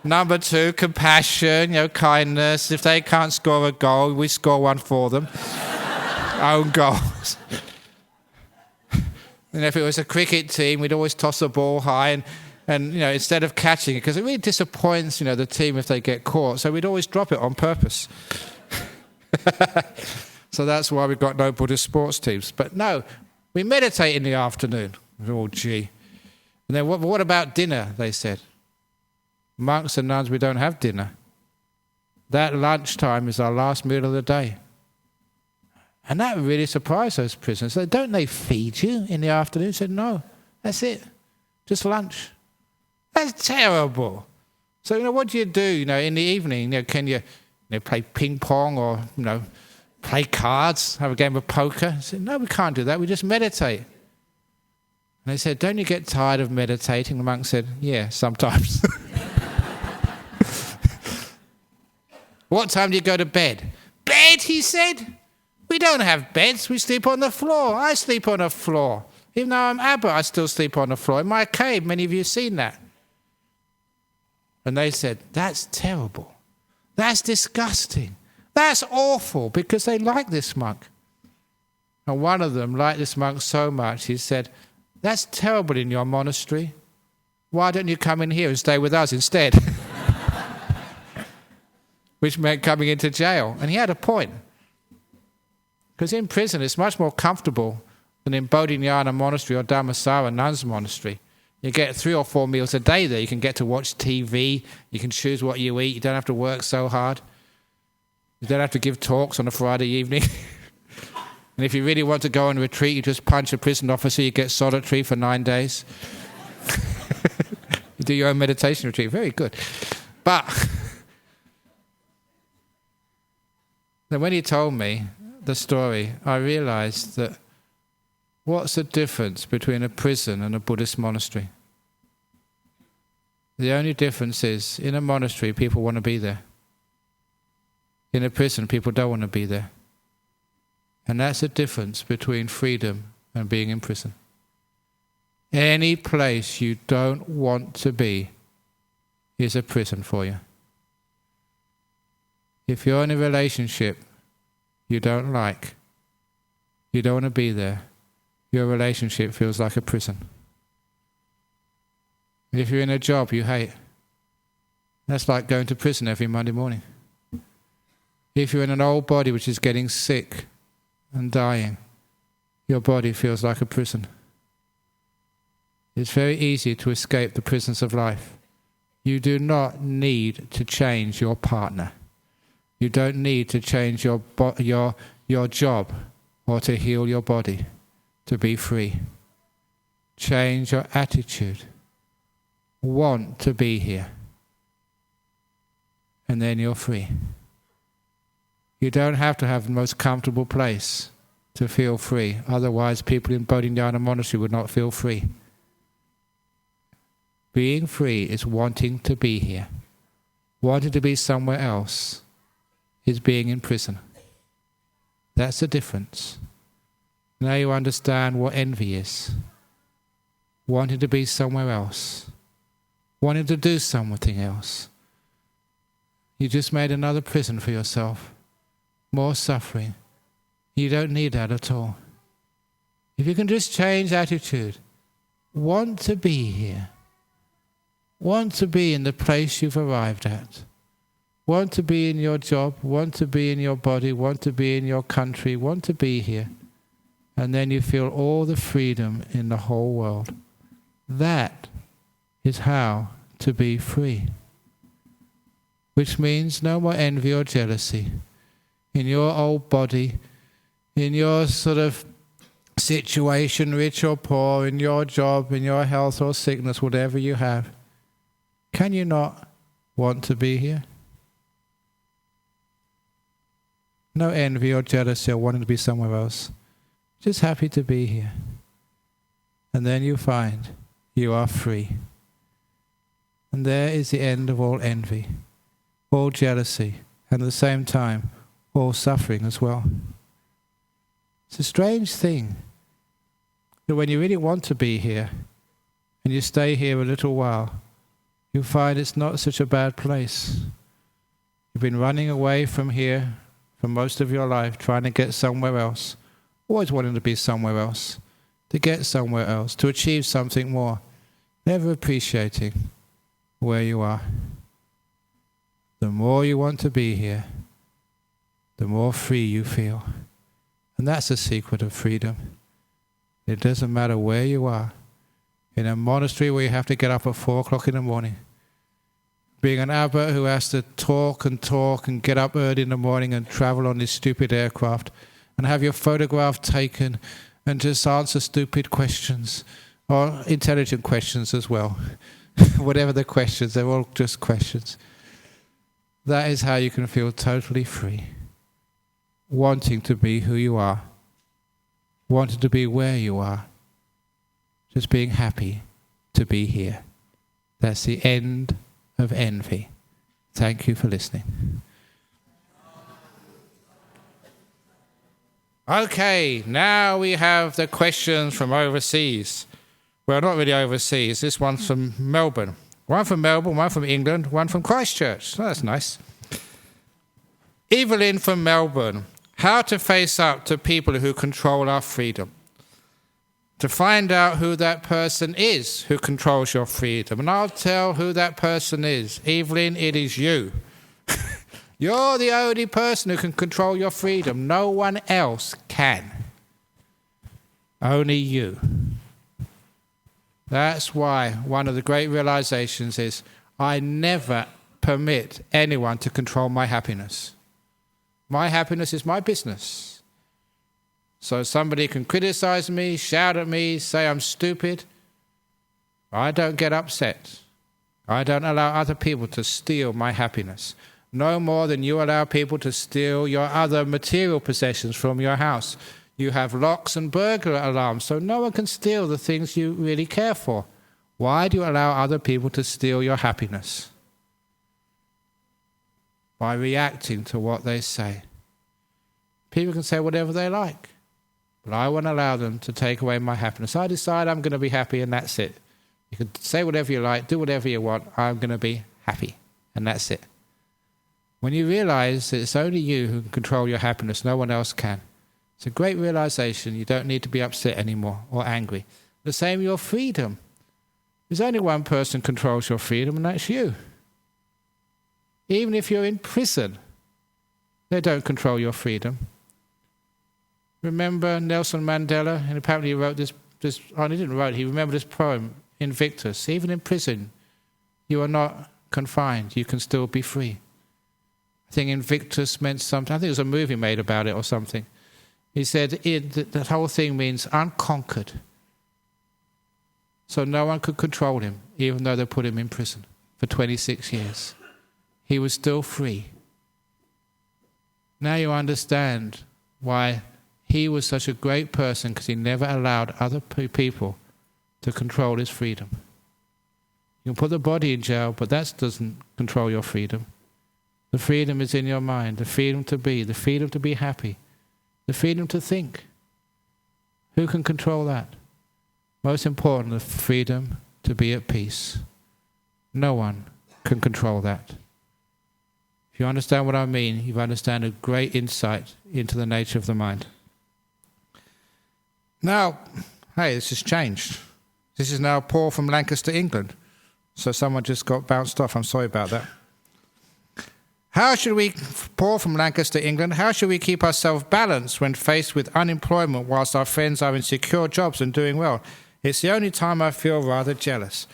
Number two, compassion, kindness. If they can't score a goal, we score one for them. Own goals. And if it was a cricket team, we'd always toss the ball high and instead of catching it, because it really disappoints, the team if they get caught. So we'd always drop it on purpose. So that's why we've got no Buddhist sports teams. But no, We meditate in the afternoon. Oh, gee. And then what about dinner, they said. Monks and nuns, we don't have dinner. That lunchtime is our last meal of the day. And that really surprised those prisoners. So don't they feed you in the afternoon? They said, no, that's it. Just lunch. That's terrible. So, what do you do, in the evening? Can you, play ping pong or, play cards, have a game of poker? I said, no, we can't do that. We just meditate. And they said, don't you get tired of meditating? The monk said, yeah, sometimes. What time do you go to bed? Bed, he said. We don't have beds. We sleep on the floor. I sleep on the floor. Even though I'm Abbot, I still sleep on the floor. In my cave, many of you have seen that. And they said, that's terrible. That's disgusting. That's awful, because they like this monk. And one of them liked this monk so much, he said, that's terrible in your monastery. Why don't you come in here and stay with us instead? Which meant coming into jail. And he had a point. Because in prison it's much more comfortable than in Bodhinyana monastery or Dhammasara nuns monastery. You get 3 or 4 meals a day there. You can get to watch TV. You can choose what you eat. You don't have to work so hard. You don't have to give talks on a Friday evening. And if you really want to go on a retreat, you just punch a prison officer, you get solitary for 9 days. You do your own meditation retreat. Very good. But then when he told me the story, I realized that what's the difference between a prison and a Buddhist monastery? The only difference is, in a monastery, people want to be there. In a prison, people don't want to be there. And that's the difference between freedom and being in prison. Any place you don't want to be is a prison for you. If you're in a relationship you don't like, you don't want to be there, your relationship feels like a prison. If you're in a job you hate, that's like going to prison every Monday morning. If you're in an old body which is getting sick and dying, your body feels like a prison. It's very easy to escape the prisons of life. You do not need to change your partner. You don't need to change your job or to heal your body to be free. Change your attitude. Want to be here. And then you're free. You don't have to have the most comfortable place to feel free. Otherwise, people in Bodhinyana monastery would not feel free. Being free is wanting to be here. Wanting to be somewhere else is being in prison. That's the difference. Now you understand what envy is. Wanting to be somewhere else. Wanting to do something else. You just made another prison for yourself. More suffering. You don't need that at all. If you can just change attitude, want to be here, want to be in the place you've arrived at, want to be in your job, want to be in your body, want to be in your country, want to be here, and then you feel all the freedom in the whole world. That is how to be free. Which means no more envy or jealousy. In your old body, in your sort of situation, rich or poor, in your job, in your health or sickness, whatever you have, can you not want to be here? No envy or jealousy or wanting to be somewhere else. Just happy to be here. And then you find you are free. And there is the end of all envy, all jealousy, and at the same time, all suffering as well. It's a strange thing that when you really want to be here and you stay here a little while, you find it's not such a bad place. You've been running away from here for most of your life, trying to get somewhere else, always wanting to be somewhere else, to get somewhere else, to achieve something more, never appreciating where you are. The more you want to be here, the more free you feel. And that's the secret of freedom. It doesn't matter where you are. In a monastery where you have to get up at 4 o'clock in the morning. Being an abbot who has to talk and get up early in the morning and travel on this stupid aircraft and have your photograph taken and just answer stupid questions or intelligent questions as well. Whatever the questions, they're all just questions. That is how you can feel totally free. Wanting to be who you are. Wanting to be where you are. Just being happy to be here. That's the end of envy. Thank you for listening. Okay, now we have the questions from overseas. Well, not really overseas. This one's from Melbourne. One from Melbourne, one from England, one from Christchurch. Oh, that's nice. Evelyn from Melbourne. How to face up to people who control our freedom. To find out who that person is who controls your freedom. And I'll tell who that person is. Evelyn, it is you. You're the only person who can control your freedom. No one else can. Only you. That's why one of the great realizations is I never permit anyone to control my happiness. My happiness is my business. So somebody can criticize me, shout at me, say I'm stupid. I don't get upset. I don't allow other people to steal my happiness. No more than you allow people to steal your other material possessions from your house. You have locks and burglar alarms, so no one can steal the things you really care for. Why do you allow other people to steal your happiness? By reacting to what they say. People can say whatever they like, but I won't allow them to take away my happiness. I decide I'm going to be happy and that's it. You can say whatever you like, do whatever you want, I'm going to be happy and that's it. When you realize that it's only you who can control your happiness, no one else can. It's a great realization. You don't need to be upset anymore or angry. The same your freedom. There's only one person controls your freedom, and that's you. Even if you're in prison, they don't control your freedom. Remember Nelson Mandela? And apparently he wrote this he didn't write, he remembered this poem, Invictus. Even in prison, you are not confined. You can still be free. I think Invictus meant something. I think there was a movie made about it or something. He said that whole thing means unconquered. So no one could control him, even though they put him in prison for 26 years. He was still free. Now you understand why he was such a great person, because he never allowed other people to control his freedom. You can put the body in jail, but that doesn't control your freedom. The freedom is in your mind, the freedom to be happy, the freedom to think. Who can control that? Most important, the freedom to be at peace. No one can control that. If you understand what I mean, you understand a great insight into the nature of the mind. Now, hey, this has changed. This is now Paul from Lancaster, England. So someone just got bounced off. I'm sorry about that. Paul from Lancaster, England, how should we keep ourselves balanced when faced with unemployment whilst our friends are in secure jobs and doing well? It's the only time I feel rather jealous.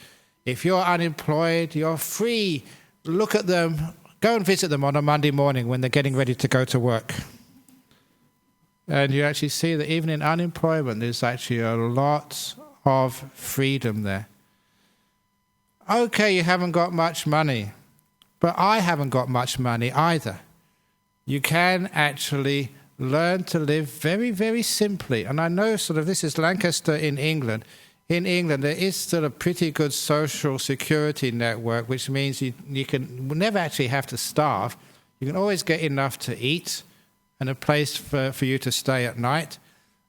If you're unemployed, you're free. Look at them. Go and visit them on a Monday morning when they're getting ready to go to work. And you actually see that even in unemployment, there's actually a lot of freedom there. Okay, you haven't got much money. But I haven't got much money either. You can actually learn to live very, very simply. And I know this is Lancaster in England. In England, there is still a pretty good social security network, which means you can never actually have to starve. You can always get enough to eat and a place for you to stay at night.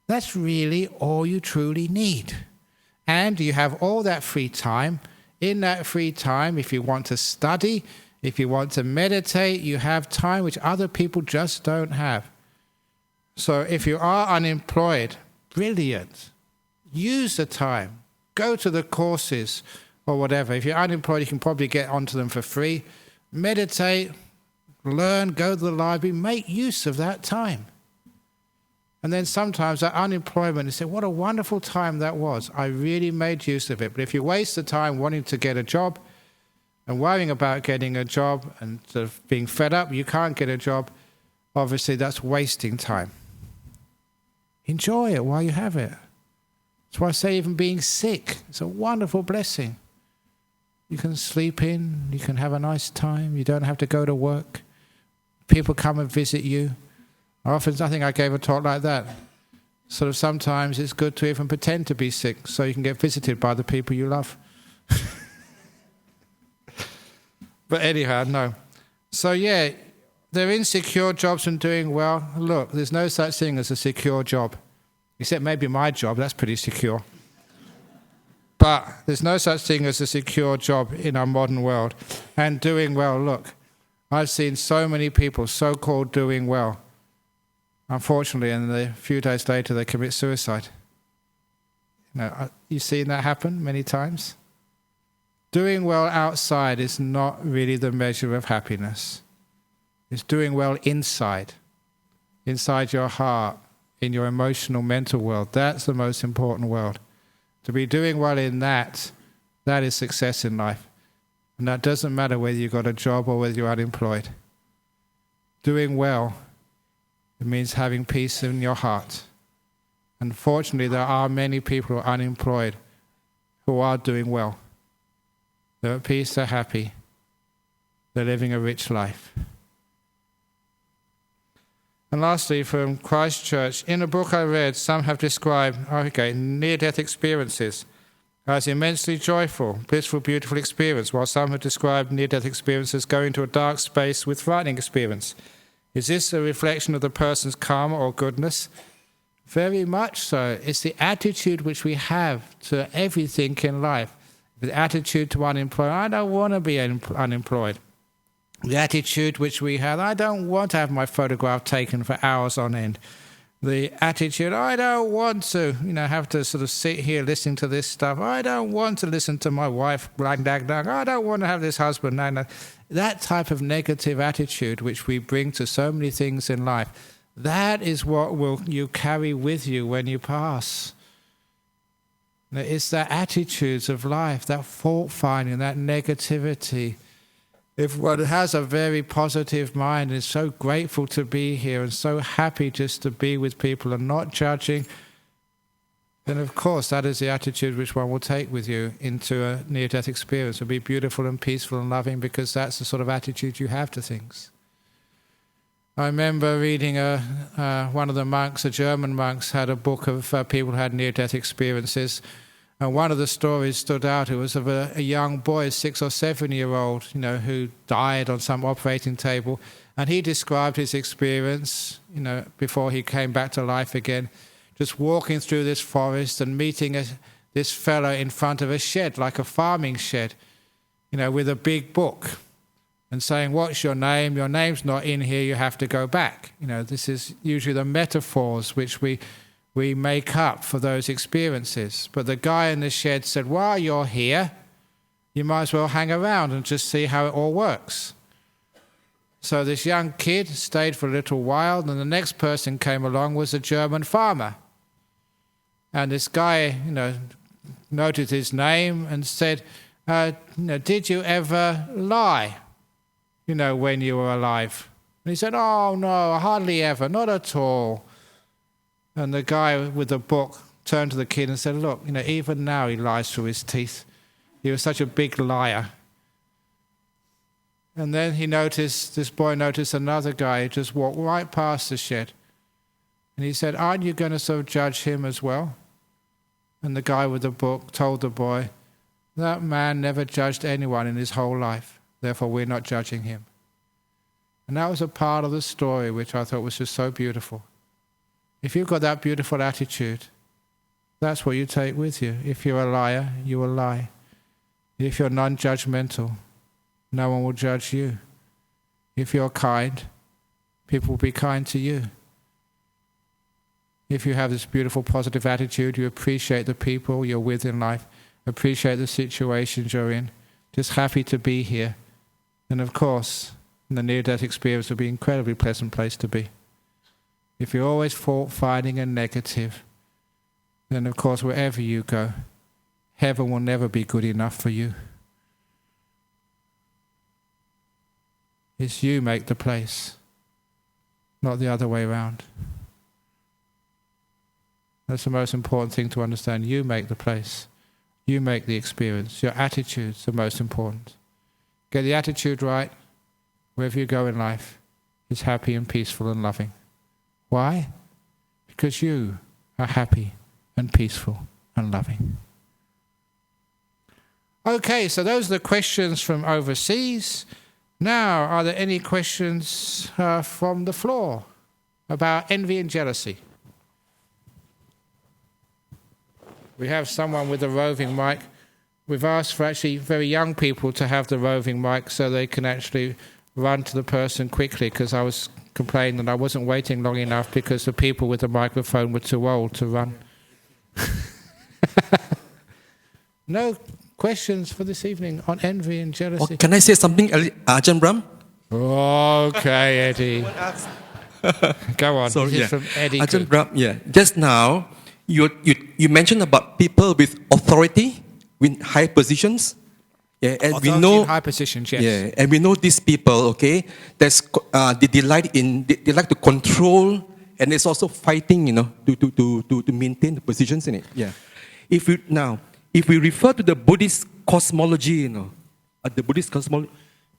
That's really all you truly need. And you have all that free time. In that free time, if you want to study, if you want to meditate, you have time which other people just don't have. So if you are unemployed, brilliant. Use the time. Go to the courses or whatever. If you're unemployed, you can probably get onto them for free. Meditate, learn, go to the library, make use of that time. And then sometimes that unemployment, you say, what a wonderful time that was. I really made use of it. But if you waste the time wanting to get a job and worrying about getting a job and sort of being fed up, you can't get a job, obviously that's wasting time. Enjoy it while you have it. That's why I say even being sick, it's a wonderful blessing. You can sleep in, you can have a nice time, you don't have to go to work. People come and visit you. I think I gave a talk like that. Sort of sometimes it's good to even pretend to be sick so you can get visited by the people you love. But anyhow, no. So yeah, they're in secure jobs and doing well. Look, there's no such thing as a secure job. Except maybe my job, that's pretty secure. But there's no such thing as a secure job in our modern world. And doing well, look, I've seen so many people so-called doing well. Unfortunately, and a few days later, they commit suicide. You've seen that happen many times. Doing well outside is not really the measure of happiness. It's doing well inside your heart, in your emotional, mental world. That's the most important world. To be doing well in that is success in life. And that doesn't matter whether you've got a job or whether you're unemployed. Doing well, it means having peace in your heart. Unfortunately, there are many people who are unemployed who are doing well. They're at peace, they're happy. They're living a rich life. And lastly, from Christchurch, in a book I read, some have described near-death experiences as immensely joyful, blissful, beautiful experience, while some have described near-death experiences as going to a dark space with frightening experience. Is this a reflection of the person's karma or goodness? Very much so. It's the attitude which we have to everything in life. The attitude to unemployment, I don't want to be unemployed. The attitude which we have, I don't want to have my photograph taken for hours on end. The attitude, I don't want to, have to sort of sit here listening to this stuff. I don't want to listen to my wife, I don't want to have this husband. That type of negative attitude which we bring to so many things in life, that is what you carry with you when you pass. It's that attitudes of life, that fault-finding, that negativity. If one has a very positive mind and is so grateful to be here and so happy just to be with people and not judging, then of course that is the attitude which one will take with you into a near-death experience. It will be beautiful and peaceful and loving because that's the sort of attitude you have to things. I remember reading one of the monks, the German monks, had a book of people who had near-death experiences. And one of the stories stood out. It was of a young boy, 6 or 7-year-old, who died on some operating table. And he described his experience, before he came back to life again, just walking through this forest and meeting this fellow in front of a shed, like a farming shed, with a big book, and saying, "What's your name? Your name's not in here. You have to go back." This is usually the metaphors which we make up for those experiences. But the guy in the shed said, while you're here, you might as well hang around and just see how it all works. So this young kid stayed for a little while, and the next person came along was a German farmer. And this guy, noted his name and said, did you ever lie, when you were alive? And he said, oh no, hardly ever, not at all. And the guy with the book turned to the kid and said, look, even now he lies through his teeth. He was such a big liar. And then this boy noticed another guy who just walked right past the shed. And he said, aren't you going to sort of judge him as well? And the guy with the book told the boy, that man never judged anyone in his whole life. Therefore, we're not judging him. And that was a part of the story which I thought was just so beautiful. If you've got that beautiful attitude, that's what you take with you. If you're a liar, you will lie. If you're non-judgmental, no one will judge you. If you're kind, people will be kind to you. If you have this beautiful positive attitude, you appreciate the people you're with in life, appreciate the situations you're in, just happy to be here. And of course, the near-death experience will be an incredibly pleasant place to be. if you're always fault-finding and negative, then of course wherever you go, heaven will never be good enough for you. It's you make the place, not the other way around. That's the most important thing to understand. You make the place. You make the experience. Your attitude's the most important. Get the attitude right, wherever you go in life, it's happy and peaceful and loving. Why? Because you are happy and peaceful and loving. Okay, so those are the questions from overseas. Now, are there any questions from the floor about envy and jealousy? We have someone with a roving mic. We've asked for actually very young people to have the roving mic so they can actually run to the person quickly, because I was complaining that I wasn't waiting long enough because the people with the microphone were too old to run. No questions for this evening on envy and jealousy? Oh, can I say something, Ajahn Brahm? Okay, Eddie. Go on. Sorry, this is from Eddie. Ajahn Brahm, just now, you mentioned about people with authority, with high positions. Yeah, and authority we know high positions, yes. Yeah, and we know these people, okay, they like to control, and it's also fighting, to maintain the positions in it. Yeah. If we refer to the Buddhist cosmology, the Buddhist cosmology.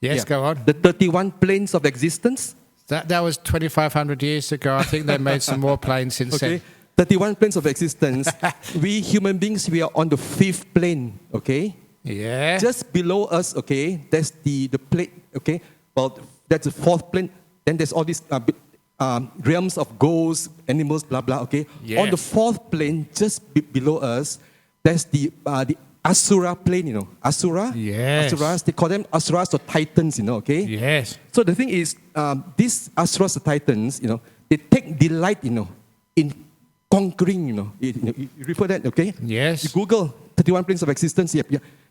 Yes, go on. The 31 planes of existence. That was 2,500 years ago. I think they made some more planes since then. 31 planes of existence. We human beings, we are on the 5th plane, okay? Yeah. Just below us, okay, that's the plane, okay? Well, that's the 4th plane. Then there's all these realms of ghosts, animals, blah, blah, okay? Yes. On the 4th plane, just below us, there's the Asura plane, Asura. Yes. Asuras, they call them Asuras or Titans, okay? Yes. So the thing is, these Asuras or Titans, they take delight, in conquering, you refer that, okay? Yes. You Google 31 planes of existence, yeah.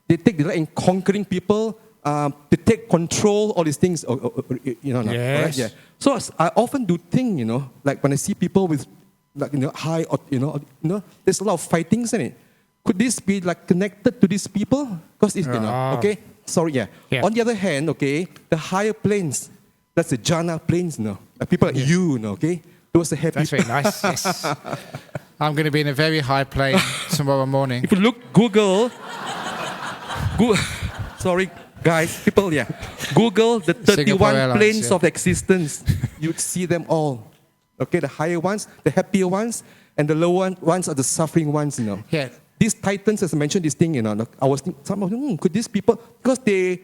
They take delight in conquering people, to take control, all these things, Yes. Right? Yeah. So I often do think, like when I see people with, like, high, there's a lot of fightings in it. Could this be like connected to these people? Because it's, okay? Sorry, yeah. On the other hand, okay, the higher planes, that's the jhana planes, like people like you, okay? Those are happy. That's very nice, yes. I'm going to be in a very high plane tomorrow morning. If you look, Google, sorry, guys, people, Google the 31 Airlines, planes of existence. You'd see them all. Okay, the higher ones, the happier ones, and the lower ones are the suffering ones, Yeah. These titans, as I mentioned, this thing, I was thinking, some of them, could these people, because they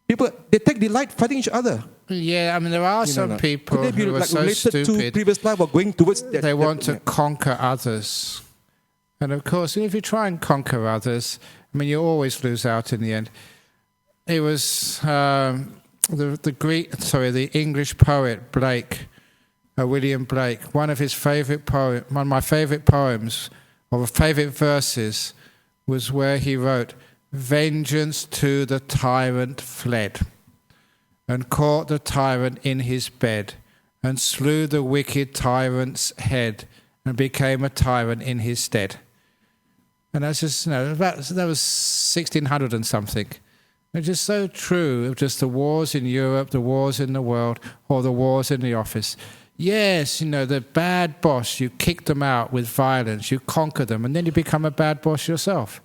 take delight fighting each other. Yeah, I mean, there are some people could they be who are like so related to stupid, previous life or going towards that? they want to conquer others. And of course, if you try and conquer others, I mean, you always lose out in the end. It was the English poet Blake, William Blake. One of my favourite poems, or favourite verses, was where he wrote, "Vengeance to the tyrant fled, and caught the tyrant in his bed, and slew the wicked tyrant's head, and became a tyrant in his stead." And that's just, that was 1600 and something. It's just so true of just the wars in Europe, the wars in the world, or the wars in the office. Yes, the bad boss, you kick them out with violence, you conquer them, and then you become a bad boss yourself.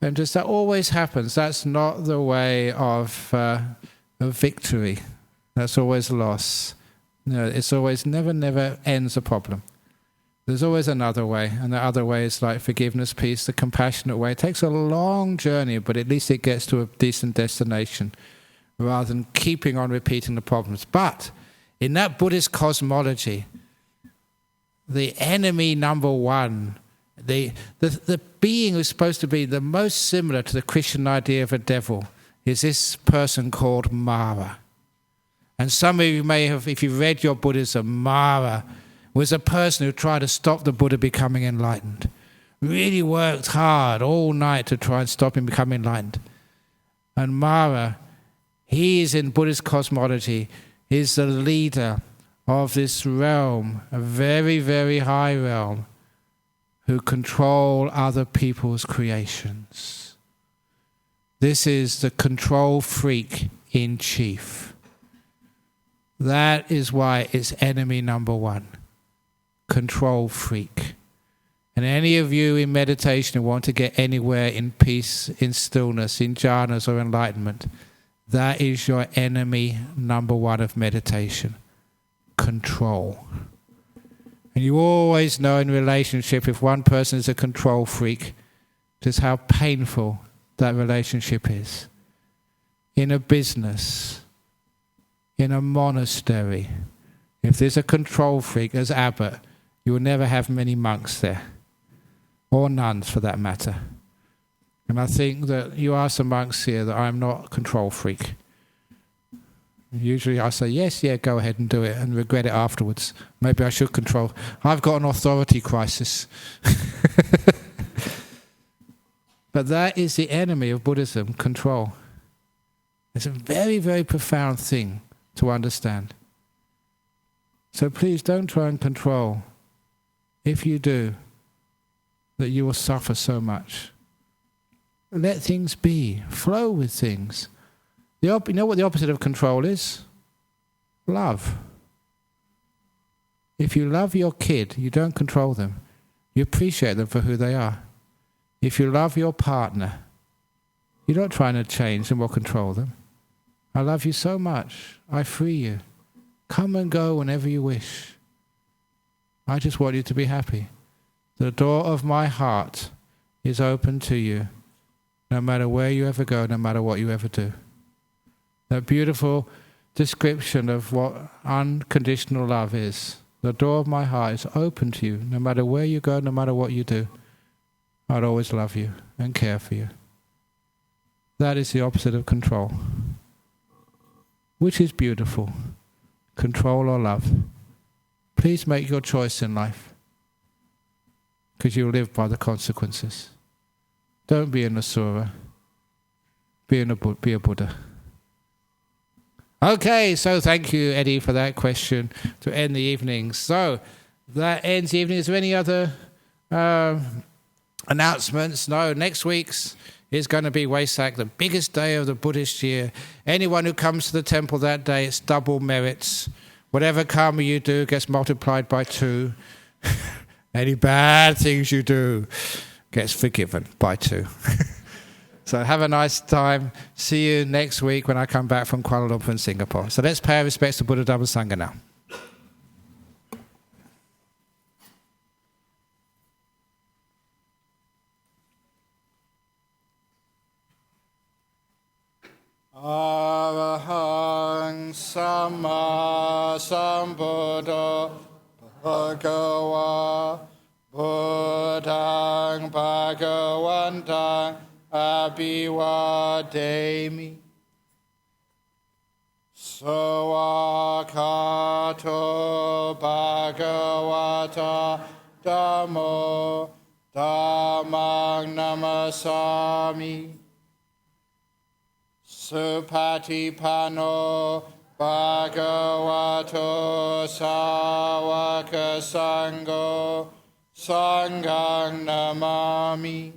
And just that always happens. That's not the way of victory. That's always loss. It's always never ends a problem. There's always another way, and the other way is like forgiveness, peace, the compassionate way. It takes a long journey, but at least it gets to a decent destination, rather than keeping on repeating the problems. But in that Buddhist cosmology, the enemy number one, the being who's supposed to be the most similar to the Christian idea of a devil, is this person called Mara. And some of you may have, if you read your Buddhism, Mara was a person who tried to stop the Buddha becoming enlightened. Really worked hard all night to try and stop him becoming enlightened. And Mara, he is in Buddhist cosmology, is the leader of this realm, a very, very high realm, who control other people's creations. This is the control freak in chief. That is why it's enemy number one. Control freak. And any of you in meditation who want to get anywhere in peace, in stillness, in jhanas or enlightenment, that is your enemy number one of meditation. Control. And you always know in relationship, if one person is a control freak, just how painful that relationship is. In a business, in a monastery, if there's a control freak as abbot, you will never have many monks there, or nuns for that matter. And I think that you are some monks here that I'm not a control freak. Usually I say, yes, yeah, go ahead and do it, and regret it afterwards. Maybe I should control. I've got an authority crisis. But that is the enemy of Buddhism, control. It's a very, very profound thing to understand. So please don't try and control. If you do, that you will suffer so much. Let things be. Flow with things. You know what the opposite of control is? Love. If you love your kid, you don't control them. You appreciate them for who they are. If you love your partner, you're not trying to change them or control them. I love you so much. I free you. Come and go whenever you wish. I just want you to be happy. The door of my heart is open to you, no matter where you ever go, no matter what you ever do. That beautiful description of what unconditional love is. The door of my heart is open to you, no matter where you go, no matter what you do. I'd always love you and care for you. That is the opposite of control. Which is beautiful? Control or love? Please make your choice in life, because you'll live by the consequences. Don't be an asura. Be a Buddha. Okay, so thank you, Eddie, for that question to end the evening. So that ends the evening. Is there any other announcements? No, next week's is going to be Wesak, the biggest day of the Buddhist year. Anyone who comes to the temple that day, it's double merits. Whatever karma you do gets multiplied by 2. Any bad things you do gets forgiven by 2. So have a nice time. See you next week when I come back from Kuala Lumpur and Singapore. So let's pay our respects to Buddha Dhamma Sangha now. Arahang Samma Sambuddha Bhagava Buddhang Bhagavantang Abhivademi Sawakato Bhagavata Dhammo Dhammang Namasami Supatipano Bhagavato Sawaka Sangho Sanghang Namami